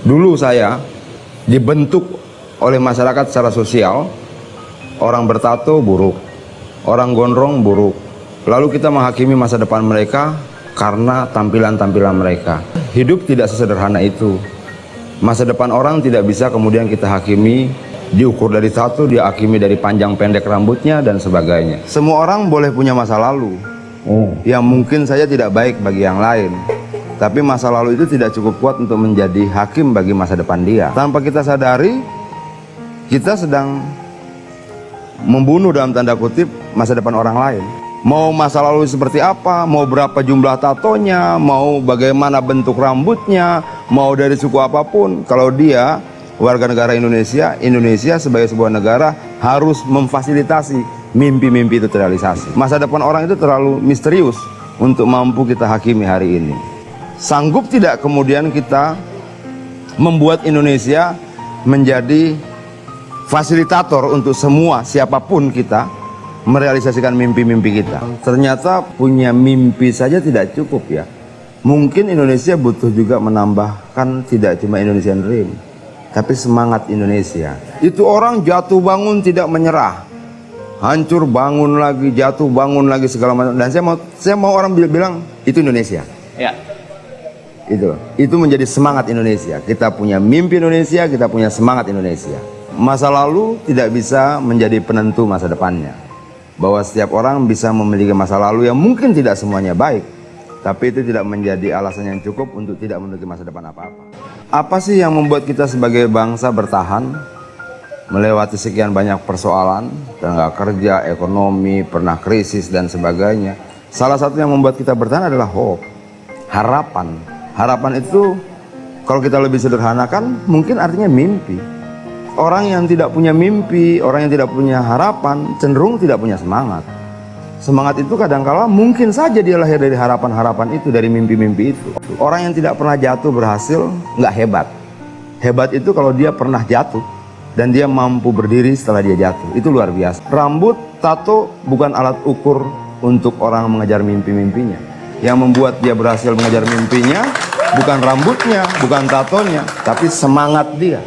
Dulu saya dibentuk oleh masyarakat secara sosial, orang bertato buruk, orang gondrong buruk. Lalu kita menghakimi masa depan mereka karena tampilan-tampilan mereka. Hidup tidak sesederhana itu. Masa depan orang tidak bisa kemudian kita hakimi, diukur dari tato, dihakimi dari panjang pendek rambutnya dan sebagainya. Semua orang boleh punya masa lalu yang mungkin saja tidak baik bagi yang lain. Tapi masa lalu itu tidak cukup kuat untuk menjadi hakim bagi masa depan dia. Tanpa kita sadari, kita sedang membunuh dalam tanda kutip masa depan orang lain. Mau masa lalu seperti apa, mau berapa jumlah tatonya, mau bagaimana bentuk rambutnya, mau dari suku apapun, kalau dia warga negara Indonesia, Indonesia sebagai sebuah negara harus memfasilitasi mimpi-mimpi itu terrealisasi. Masa depan orang itu terlalu misterius untuk mampu kita hakimi hari ini. Sanggup tidak kemudian kita membuat Indonesia menjadi fasilitator untuk semua siapapun kita merealisasikan mimpi-mimpi kita. Ternyata punya mimpi saja tidak cukup ya. Mungkin Indonesia butuh juga menambahkan tidak cuma Indonesian Dream, tapi semangat Indonesia. Itu orang jatuh bangun tidak menyerah, hancur bangun lagi, jatuh bangun lagi, segala macam. Dan saya mau orang bilang itu Indonesia. Ya. Itu menjadi semangat Indonesia. Kita punya mimpi Indonesia, kita punya semangat Indonesia. Masa lalu tidak bisa menjadi penentu masa depannya. Bahwa setiap orang bisa memiliki masa lalu yang mungkin tidak semuanya baik, tapi itu tidak menjadi alasan yang cukup untuk tidak memiliki masa depan apa-apa. Apa sih yang membuat kita sebagai bangsa bertahan melewati sekian banyak persoalan, tenaga kerja, ekonomi, pernah krisis dan sebagainya? Salah satu yang membuat kita bertahan adalah hope, harapan. Harapan itu kalau kita lebih sederhanakan mungkin artinya mimpi. Orang yang tidak punya mimpi, orang yang tidak punya harapan cenderung tidak punya semangat. Semangat itu kadangkala mungkin saja dia lahir dari harapan-harapan itu, dari mimpi-mimpi itu. Orang yang tidak pernah jatuh berhasil nggak hebat. Hebat itu kalau dia pernah jatuh dan dia mampu berdiri setelah dia jatuh. Itu luar biasa. Rambut, tato bukan alat ukur untuk orang mengejar mimpi-mimpinya. Yang membuat dia berhasil mengejar mimpinya bukan rambutnya, bukan tatonya, tapi semangat dia.